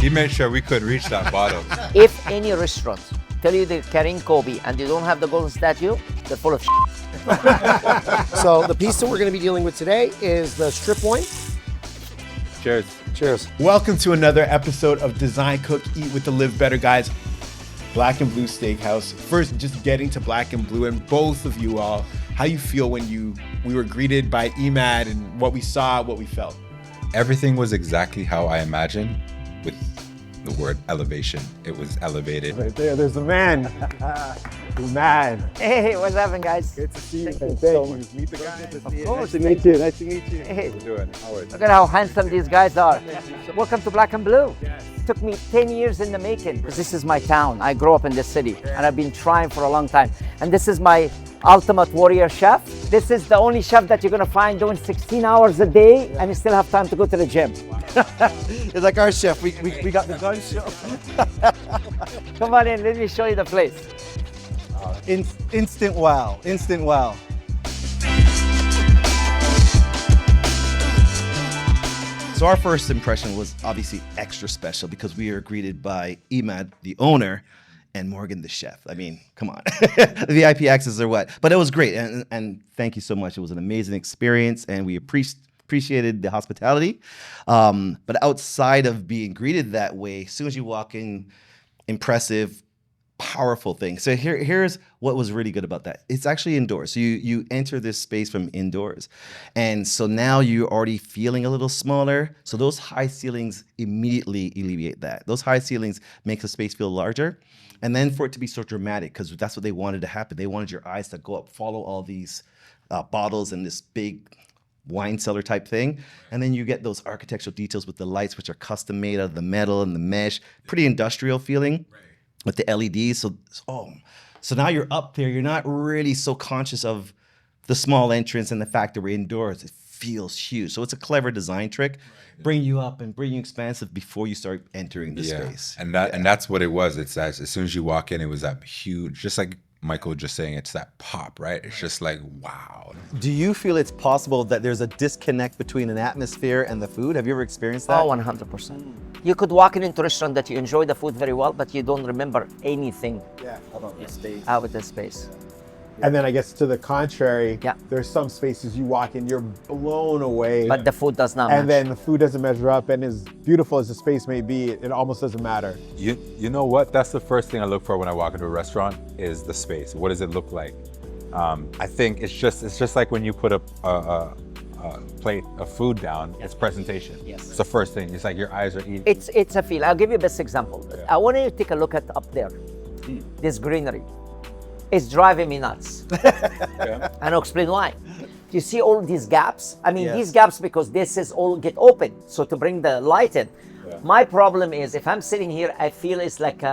He made sure we could reach that bottom. If any restaurant tell you they're carrying Kobe and they don't have the golden statue, they're full of shit. So the piece that we're going to be dealing with today is the strip loin. Cheers. Cheers. Welcome to another episode of Design, Cook, Eat with the Live Better guys. Black+Blue Steakhouse. First, just getting to Black+Blue, and both of you all, how you feel when we were greeted by Emad and what we saw, what we felt. Everything was exactly how I imagined, with the word elevation. It was elevated. Right there's the man. Emad. Hey, what's happening, guys? Good to see you. Thank Thank you so you. much. Meet the guy. Of Nice course. to meet you. Nice to meet you. Hey, We're doing Howard. look at how handsome these guys are. Welcome to Black+Blue. Took me 10 years in the making, because this is my town. I grew up in this city, and I've been trying for a long time. And this is my ultimate warrior chef. This is the only chef that you're gonna find doing 16 hours a day, and you still have time to go to the gym. It's like our chef. We got the gun show. Come on in, let me show you the place. Instant wow. Instant wow. So our first impression was obviously extra special because we were greeted by Emad, the owner, and Morgan, the chef. I mean, come on. The VIP access or what? But it was great, and thank you so much. It was an amazing experience, and we appreciated the hospitality. But outside of being greeted that way, as soon as you walk in, impressive, powerful thing. So here's what was really good about that. It's actually indoors. So you enter this space from indoors. And so now you're already feeling a little smaller. So those high ceilings immediately alleviate that. Those high ceilings make the space feel larger. And then for it to be so dramatic, because that's what they wanted to happen. They wanted your eyes to go up, follow all these bottles and this big wine cellar type thing. And then you get those architectural details with the lights, which are custom made out of the metal and the mesh, pretty industrial feeling. With the LEDs, so now you're up there. You're not really so conscious of the small entrance and the fact that we're indoors. It feels huge. So it's a clever design trick, bring you up and bring you expansive before you start entering the space. And that's what it was. It's that as soon as you walk in, it was that huge, just like Michael just saying, it's that pop, right? It's just like, wow. Do you feel it's possible that there's a disconnect between an atmosphere and the food? Have you ever experienced that? Oh, 100%. You could walk into a restaurant that you enjoy the food very well, but you don't remember anything About the space. out of the space. And then I guess to the contrary, Yeah. there's some spaces you walk in, you're blown away. But the food does not and match. then the food doesn't measure up, and as beautiful as the space may be, it almost doesn't matter. You know what? That's the first thing I look for when I walk into a restaurant is the space. What does it look like? I think it's just like when you put a plate of food down, it's presentation. Yes. It's the first thing. It's like your eyes are eating. It's a feel. I'll give you the best example. I want you to take a look at up there. This greenery. It's driving me nuts. And I'll explain why. You see all these gaps? I mean, these gaps because this is all get open. So to bring the light in. My problem is if I'm sitting here, I feel it's like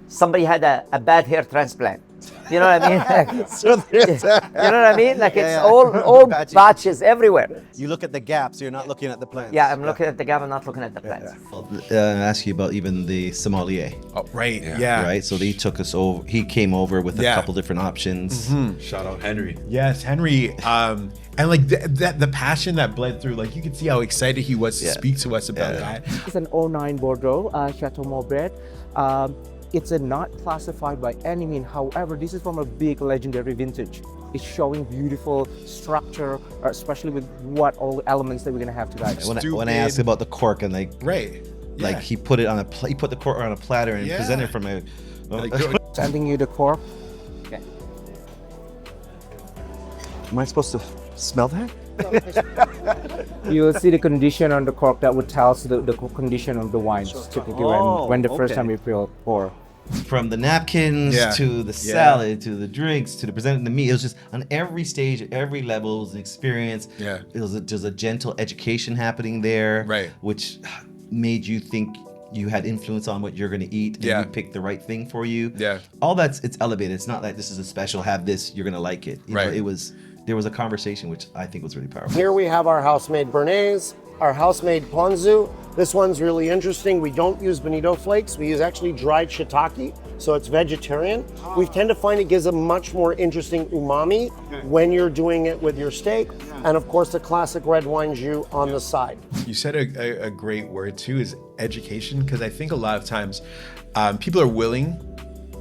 somebody had a bad hair transplant. You know what I mean? You know what I mean? Like it's all batches everywhere. You look at the gaps, you're not looking at the plants. Yeah, I'm looking at the gap, I'm not looking at the plants. Ask you about even the sommelier, Oh, right, yeah. right? So they took us over. He came over with a couple different options. Shout out Henry. Yes, Henry. And like the passion that bled through, like you could see how excited he was to speak to us about that. It's an 09 Bordeaux, Chateau Maubert. It's not classified by any means. However, this is from a big legendary vintage. It's showing beautiful structure, especially with what all the elements that we're gonna have today. When I asked about the cork and like he put it on he put the cork on a platter and presented it from a. Sending you the cork. Okay. Am I supposed to smell that? You will see the condition on the cork that would tell us the condition of the wines typically when the first time we pour. From the napkins to the salad to the drinks to the presenting the meat, it was just on every stage, at every level, it was an experience. Yeah. There's a gentle education happening there, Right. which made you think you had influence on what you're going to eat and you picked the right thing for you. Yeah. All it's elevated. It's not like this is a special, have this, you're going to like it. You know, there was a conversation which I think was really powerful. Here we have our house-made béarnaise, our house-made ponzu, This one's really interesting. We don't use bonito flakes. We use actually dried shiitake, so it's vegetarian. We tend to find it gives a much more interesting umami when you're doing it with your steak. And of course, the classic red wine jus on the side. You said a great word too, is education, because I think a lot of times people are willing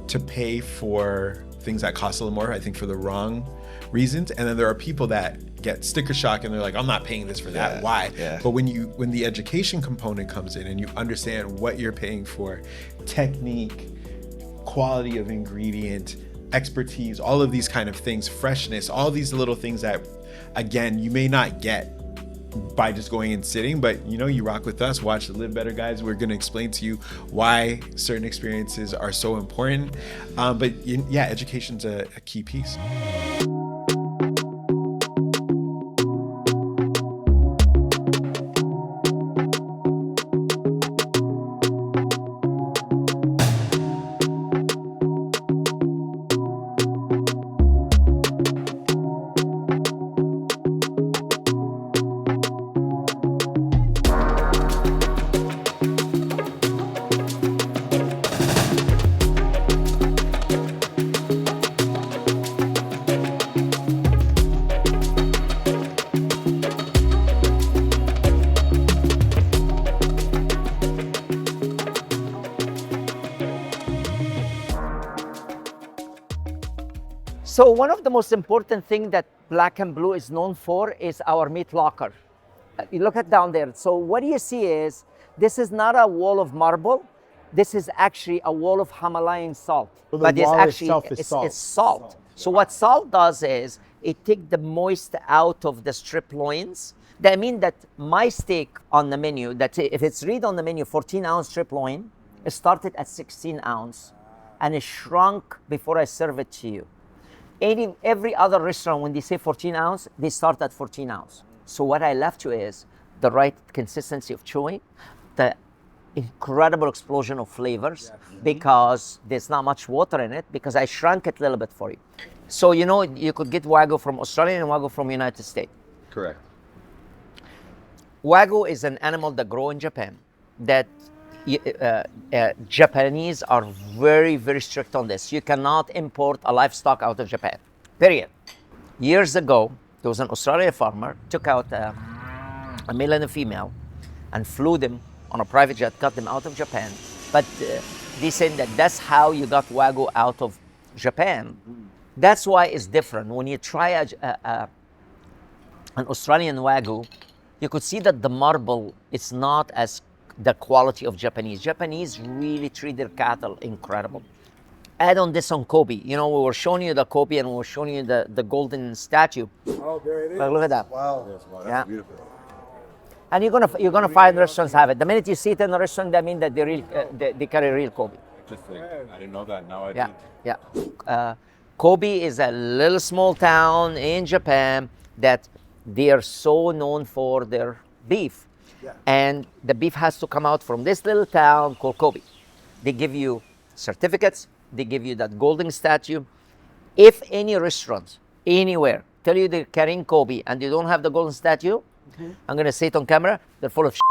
to pay for things that cost a little more, I think for the wrong reasons. And then there are people that get sticker shock and they're like, I'm not paying this for that. Why? But when the education component comes in and you understand what you're paying for, technique, quality of ingredient, expertise, all of these kind of things, freshness, all these little things that, again, you may not get by just going and sitting, but you rock with us, watch the Live Better guys. We're going to explain to you why certain experiences are so important. But yeah, education's a key piece. So one of the most important thing that Black+Blue is known for is our meat locker. You look at down there. So what you see is, this is not a wall of marble. This is actually a wall of Himalayan salt. Well, but it's actually salt. It's salt. So what salt does is, it takes the moist out of the strip loins. That means that my steak on the menu, that if it's read on the menu, 14-ounce strip loin, it started at 16 ounce and it shrunk before I serve it to you. Every other restaurant, when they say 14 ounce, they start at 14 ounce. So what I left you is the right consistency of chewing, the incredible explosion of flavors, because there's not much water in it, because I shrunk it a little bit for you. So you could get Wagyu from Australia and Wagyu from United States. Correct. Wagyu is an animal that grows in Japan, that Japanese are very, very strict on this. You cannot import a livestock out of Japan, period. Years ago, there was an Australian farmer, took out a male and a female and flew them on a private jet, got them out of Japan. But they said that that's how you got Wagyu out of Japan. That's why it's different. When you try an Australian Wagyu, you could see that the marble is not as the quality of Japanese. Japanese really treat their cattle incredible. Add on this on Kobe. We were showing you the Kobe and we were showing you the golden statue. Oh, there it is. Look at that. Wow. That's beautiful. And you're gonna find restaurants have it. The minute you see it in the restaurant, that means that they carry real Kobe. Interesting. I didn't know that. Now I do. Yeah. Kobe is a little small town in Japan that they are so known for their beef. Yeah. And the beef has to come out from this little town called Kobe. They give you certificates. They give you that golden statue. If any restaurant anywhere tell you they're carrying Kobe and they don't have the golden statue, I'm going to say it on camera, they're full of shit.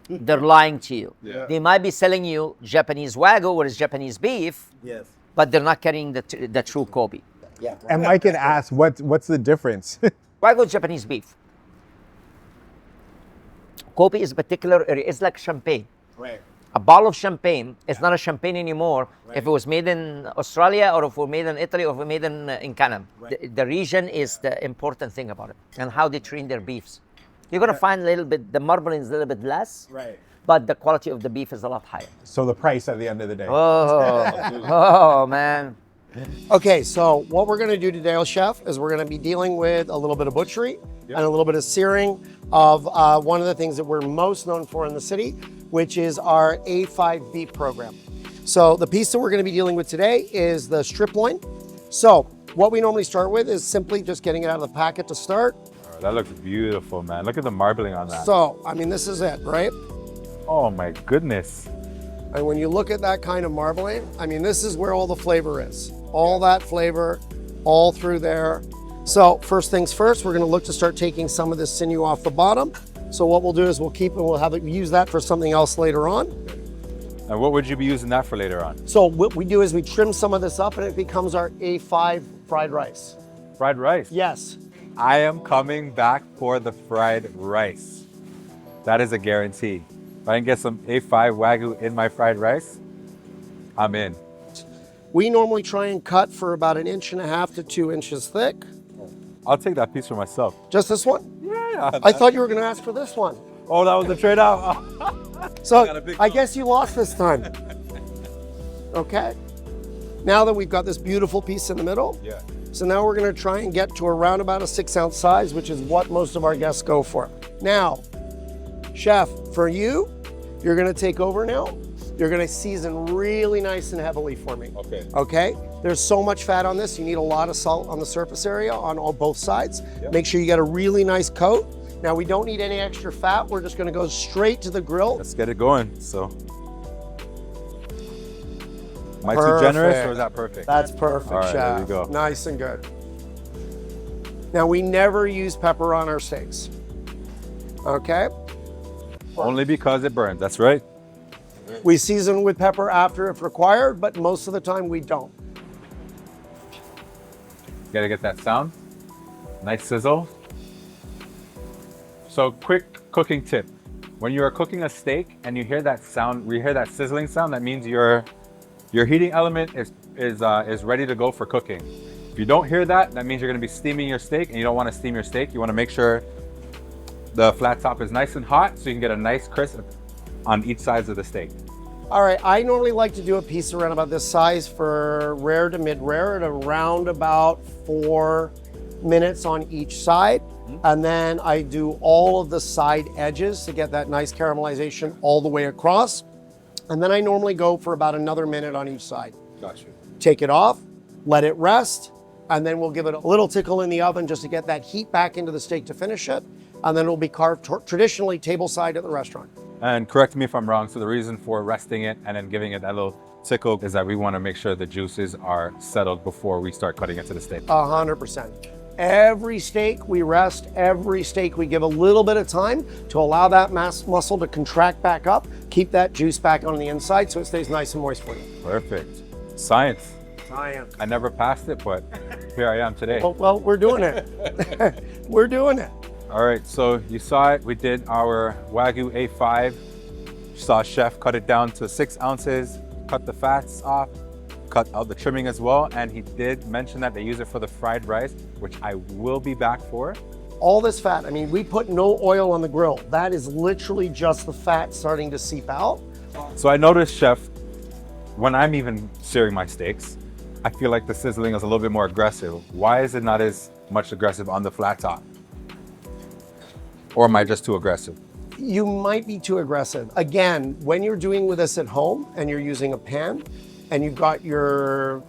They're lying to you. Yeah. They might be selling you Japanese Wagyu, or is Japanese beef, but they're not carrying the true Kobe. Yeah. And Mike had asked, what's the difference? Wagyu is Japanese beef. Kobe is particular, it's like champagne. Right. A bottle of champagne is not a champagne anymore if it was made in Australia, or if it was made in Italy, or if it was made in Canada. Right. The region is the important thing about it, and how they train their beefs. You're going to find a little bit, the marbling is a little bit less, but the quality of the beef is a lot higher. So the price at the end of the day. Oh man. Okay, so what we're gonna do today, chef, is we're gonna be dealing with a little bit of butchery and a little bit of searing of one of the things that we're most known for in the city, which is our A5 beef program. So the piece that we're gonna be dealing with today is the strip loin. So what we normally start with is simply just getting it out of the packet to start. Oh, that looks beautiful, man. Look at the marbling on that. So, I mean, this is it, right? Oh my goodness. And when you look at that kind of marbling, I mean, this is where all the flavor is. All that flavor, all through there. So first things first, we're gonna look to start taking some of this sinew off the bottom. So what we'll do is we'll keep and we'll have it use that for something else later on. And what would you be using that for later on? So what we do is we trim some of this up and it becomes our A5 fried rice. Fried rice? Yes. I am coming back for the fried rice. That is a guarantee. If I can get some A5 Wagyu in my fried rice, I'm in. We normally try and cut for about 1.5 to 2 inches thick. I'll take that piece for myself. Just this one? Yeah. I thought you were going to ask for this one. Oh, that was a trade-off. So I guess you lost this time. Okay. Now that we've got this beautiful piece in the middle, Yeah. so now we're going to try and get to around about a 6-ounce size, which is what most of our guests go for. Now, chef, for you, you're going to take over now. You're going to season really nice and heavily for me. Okay. Okay? There's so much fat on this. You need a lot of salt on the surface area on both sides. Yep. Make sure you get a really nice coat. Now, we don't need any extra fat. We're just going to go straight to the grill. Let's get it going. So, am I too generous or is that perfect? That's perfect, All right, chef. there you go. Nice and good. Now, we never use pepper on our steaks. Okay? Only because it burns. That's right. We season with pepper after if required, but most of the time we don't. Gotta get that sound. Nice sizzle. So, quick cooking tip. When you are cooking a steak and you hear that sound, you hear that sizzling sound, that means your heating element is ready to go for cooking. If you don't hear that, that means you're gonna be steaming your steak, and you don't wanna steam your steak. You wanna make sure the flat top is nice and hot so you can get a nice crisp on each side of the steak. All right, I normally like to do a piece around about this size for rare to mid-rare at around about 4 minutes on each side. And then I do all of the side edges to get that nice caramelization all the way across. And then I normally go for about another minute on each side. Gotcha. Take it off, let it rest, and then we'll give it a little tickle in the oven just to get that heat back into the steak to finish it. And then it'll be carved traditionally table side at the restaurant. And correct me if I'm wrong, so the reason for resting it and then giving it that little tickle is that we want to make sure the juices are settled before we start cutting into the steak. 100%. Every steak we rest, every steak we give a little bit of time to allow that muscle to contract back up, keep that juice back on the inside so it stays nice and moist for you. Perfect. Science. Science. I never passed it, but here I am today. Well, we're doing it. We're doing it. All right, so you saw it. We did our Wagyu A5. You saw Chef cut it down to 6 ounces, cut the fats off, cut out the trimming as well. And he did mention that they use it for the fried rice, which I will be back for. All this fat, I mean, we put no oil on the grill. That is literally just the fat starting to seep out. So I noticed, Chef, when I'm even searing my steaks, I feel like the sizzling is a little bit more aggressive. Why is it not as much aggressive on the flat top? Or am I just too aggressive? You might be too aggressive. Again, when you're doing with this at home and you're using a pan and you've got your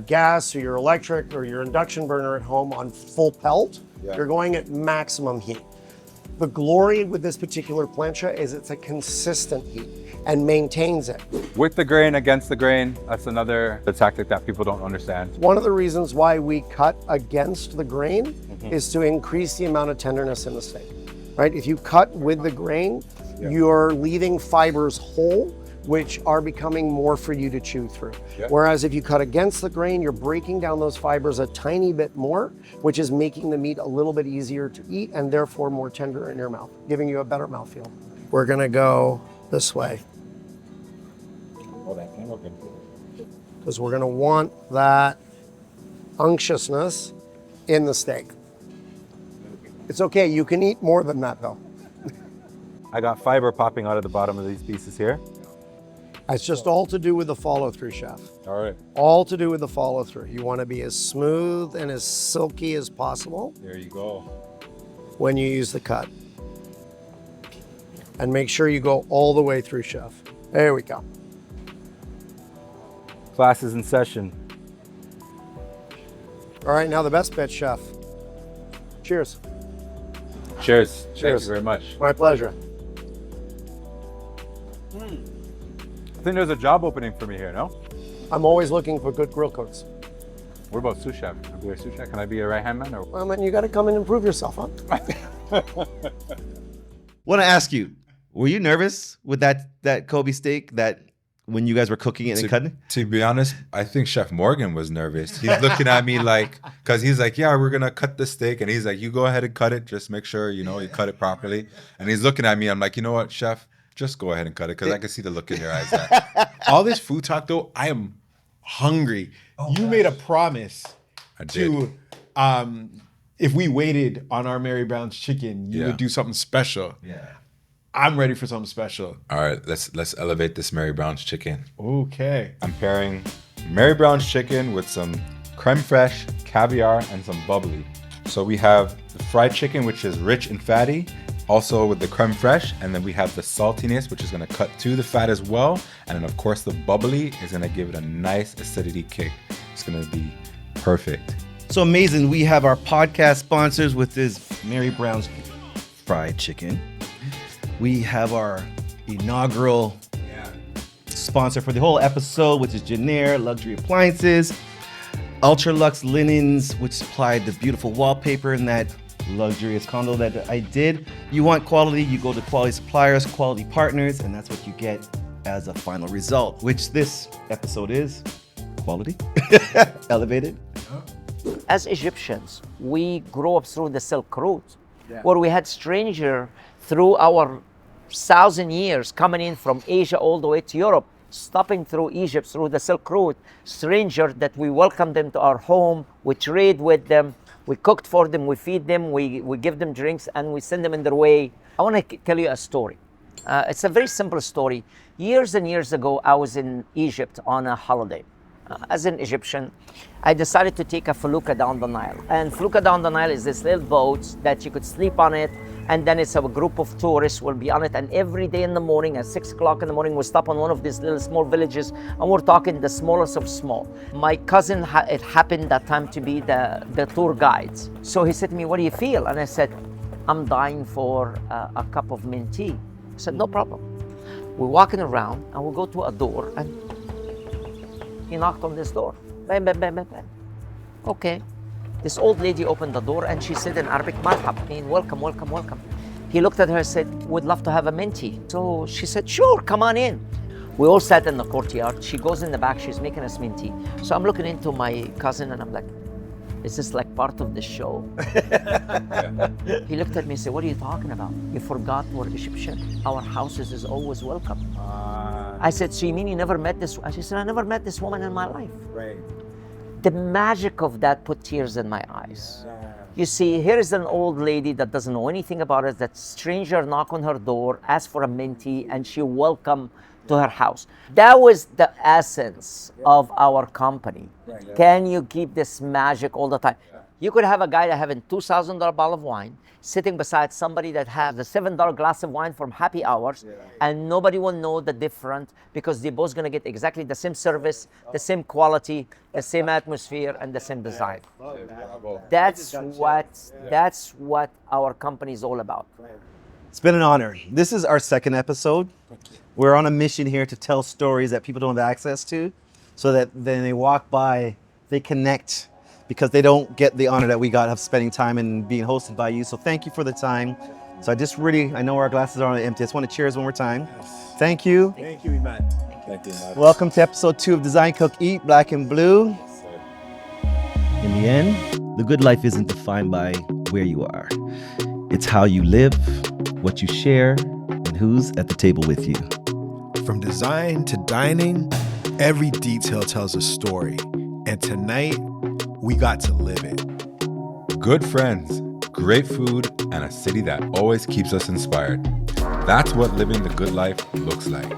gas or your electric or your induction burner at home on full pelt, you're going at maximum heat. The glory with this particular plancha is it's a consistent heat and maintains it. With the grain, against the grain, that's another tactic that people don't understand. One of the reasons why we cut against the grain is to increase the amount of tenderness in the steak. Right? If you cut with the grain, you're leaving fibers whole, which are becoming more for you to chew through. Whereas if you cut against the grain, you're breaking down those fibers a tiny bit more, which is making the meat a little bit easier to eat and therefore more tender in your mouth, giving you a better mouthfeel. We're gonna go this way. Because we're gonna want that unctuousness in the steak. It's okay, you can eat more than that though. I got fiber popping out of the bottom of these pieces here. It's just all to do with the follow through, chef. All right. All to do with the follow through. You want to be as smooth and as silky as possible There you go. when you use the cut. And make sure you go all the way through, chef. There we go. Class is in session. All right, now the best bit, chef. Cheers. Cheers. Thank Cheers. you very much. My pleasure. I think there's a job opening for me here, no? I'm always looking for good grill cooks. What about sous chef? Can I be a sous chef? Can I be a right-hand man? Or... Well, then you got to come in and prove yourself, huh? Want to ask you, were you nervous with that Kobe steak that when you guys were cooking it and cutting? To be honest, I think Chef Morgan was nervous. He's looking at me like, because he's like, yeah, we're going to cut the steak. And he's like, you go ahead and cut it. Just make sure, you cut it properly. And he's looking at me. I'm like, you know what, Chef? Just go ahead and cut it because I can see the look in your eyes. All this food talk, though, I am hungry. You made a promise to, if we waited on our Mary Brown's chicken, you would do something special. Yeah. I'm ready for something special. All right, let's elevate this Mary Brown's chicken. Okay. I'm pairing Mary Brown's chicken with some creme fraiche, caviar, and some bubbly. So we have the fried chicken, which is rich and fatty, also with the creme fraiche, and then we have the saltiness, which is gonna cut to the fat as well. And then of course the bubbly is gonna give it a nice acidity kick. It's gonna be perfect. So amazing. We have our podcast sponsors with this Mary Brown's fried chicken. We have our inaugural sponsor for the whole episode, which is Jenner Luxury Appliances. Ultra Luxe Linens, which supplied the beautiful wallpaper in that luxurious condo that I did. You want quality, you go to quality suppliers, quality partners, and that's what you get as a final result, which this episode is quality, elevated. As Egyptians, we grew up through the Silk Route, where we had stranger through our 1,000 years coming in from Asia all the way to Europe, stopping through Egypt through the Silk Route, stranger that we welcome them to our home, we trade with them, we cooked for them, we feed them, we give them drinks, and we send them in their way. I want to tell you a story. It's a very simple story. Years and years ago, I was in Egypt on a holiday. As an Egyptian, I decided to take a felucca down the Nile. And felucca down the Nile is this little boat that you could sleep on it, and then it's a group of tourists will be on it. And every day in the morning at 6 o'clock in the morning, we stop on one of these little small villages, and we're talking the smallest of small. My cousin, it happened that time to be the tour guides. So he said to me, what do you feel? And I said, I'm dying for a cup of mint tea. I said, no problem. We're walking around, and we'll go to a door, and he knocked on this door. Bang, bang, bang, bang, bang. Okay. This old lady opened the door and she said in Arabic, marhab, meaning welcome, welcome, welcome. He looked at her and said, would love to have a minty. So she said, sure, come on in. We all sat in the courtyard. She goes in the back, she's making us minty. So I'm looking into my cousin and I'm like, is this like part of the show? He looked at me and said, what are you talking about? You forgot we're Egyptian. Our houses is always welcome. I said, so you mean you never met this? She said, I never met this woman in my life. Right. The magic of that put tears in my eyes. You see, here is an old lady that doesn't know anything about it, that stranger knock on her door, ask for a minty, and she welcome to her house. That was the essence of our company. Can you keep this magic all the time? You could have a guy that having $2,000 bottle of wine sitting beside somebody that has a $7 glass of wine from happy hours, and nobody will know the difference because they're both going to get exactly the same service, the same quality, the same atmosphere, and the same design. That's what our company is all about. It's been an honor. This is our second episode. We're on a mission here to tell stories that people don't have access to, so that when they walk by, they connect, because they don't get the honor that we got of spending time and being hosted by you. So thank you for the time. So I know our glasses are empty. I just want to cheers one more time. Thank you. Thank you, Emad. Thank you, Emad. Welcome to episode 2 of Design, Cook, Eat, Black and Blue. In the end, the good life isn't defined by where you are. It's how you live, what you share, and who's at the table with you. From design to dining, every detail tells a story. And tonight, we got to live it. Good friends, great food, and a city that always keeps us inspired. That's what living the good life looks like.